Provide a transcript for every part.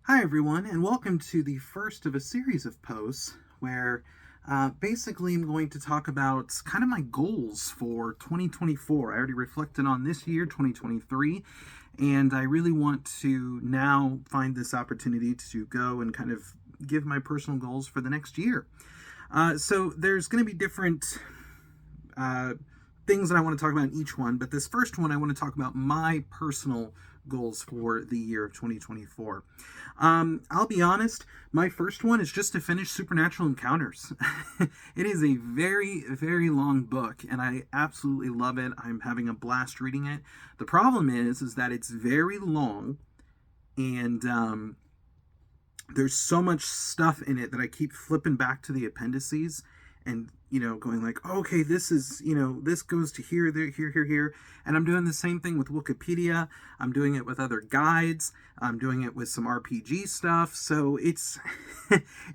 Hi, everyone, and welcome to the first of a series of posts where basically I'm going to talk about kind of my goals for 2024. I already reflected on this year, 2023, and I really want to now find this opportunity to go and kind of give my personal goals for the next year. So there's going to be different uh, things that I want to talk about in each one, but this first one I want to talk about my personal goals for the year of 2024. I'll be honest, my first one is just to finish Supernatural Encounters. It is a very, very long book, and I absolutely love it. I'm having a blast reading it. The problem is that it's very long, and there's so much stuff in it that I keep flipping back to the appendices and going like, okay, this is, this goes to here, there, here, and I'm doing the same thing with Wikipedia. I'm doing it with other guides. I'm doing it with some RPG stuff. So it's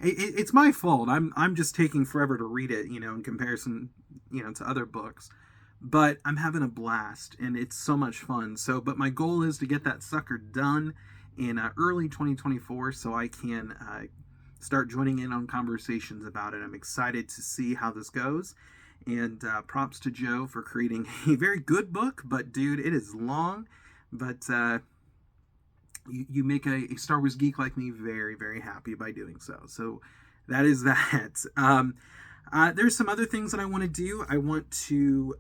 it's my fault. I'm just taking forever to read it, in comparison, to other books. But I'm having a blast, and it's so much fun. So, but my goal is to get that sucker done in early 2024 so I can start joining in on conversations about it. I'm excited to see how this goes. And props to Joe for creating a very good book, but dude, it is long. But you make a Star Wars geek like me very, very happy by doing so. So that is that. There's some other things that I want to do. I want to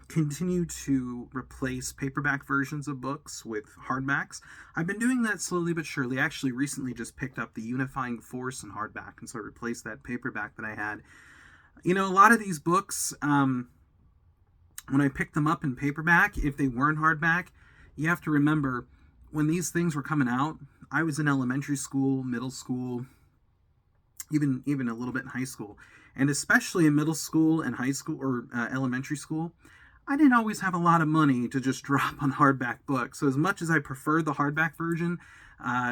continue to replace paperback versions of books with hardbacks. I've been doing that slowly but surely. I actually recently just picked up the Unifying Force in hardback, and so I replaced that paperback that I had. A lot of these books, when I picked them up in paperback, if they weren't hardback, you have to remember when these things were coming out, I was in elementary school, middle school, even a little bit in high school. And especially in middle school and high school or elementary school, I didn't always have a lot of money to just drop on hardback books. So as much as I prefer the hardback version,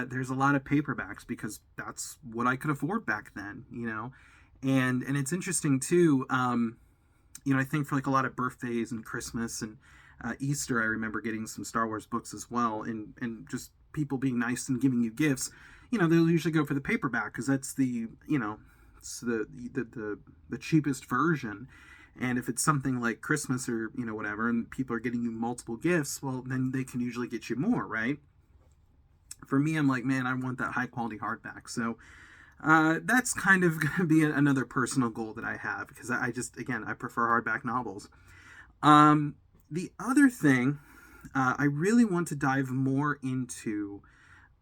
there's a lot of paperbacks because that's what I could afford back then. And it's interesting too. I think for like a lot of birthdays and Christmas and Easter, I remember getting some Star Wars books as well, and just people being nice and giving you gifts. They'll usually go for the paperback because that's it's the cheapest version. And if it's something like Christmas or whatever, and people are getting you multiple gifts, well, then they can usually get you more, right? For me, I'm like, man, I want that high quality hardback. So that's kind of going to be another personal goal that I have because I just, again, I prefer hardback novels. The other thing, I really want to dive more into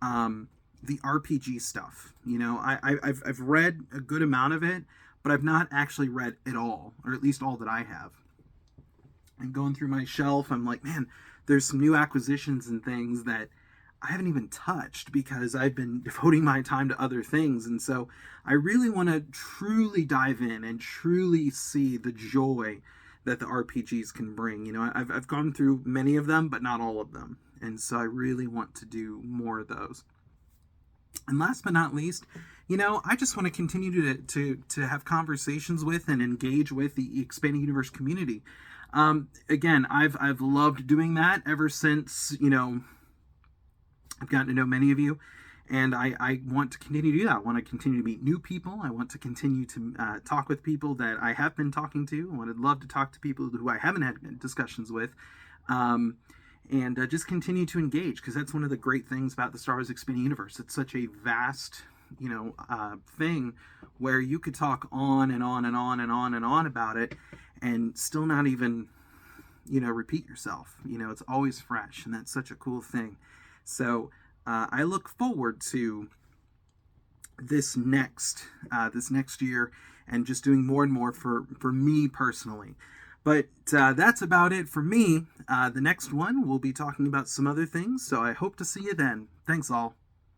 the RPG stuff. I've read a good amount of it, but I've not actually read it all, or at least all that I have. And going through my shelf, I'm like, man, there's some new acquisitions and things that I haven't even touched because I've been devoting my time to other things. And so I really want to truly dive in and truly see the joy that the RPGs can bring. I've gone through many of them, but not all of them. And so I really want to do more of those. And last but not least, I just want to continue to have conversations with and engage with the expanding universe community. Again, I've loved doing that ever since I've gotten to know many of you, and I want to continue to do that. I want to continue to meet new people. I want to continue to talk with people that I have been talking to. I would love to talk to people who I haven't had discussions with. And just continue to engage because that's one of the great things about the Star Wars Expanding Universe. It's such a vast, thing where you could talk on and on and on and on and on about it and still not even, repeat yourself. It's always fresh, and that's such a cool thing. So I look forward to this next year and just doing more and more for me personally. But that's about it for me. The next one, we'll be talking about some other things, so I hope to see you then. Thanks, all.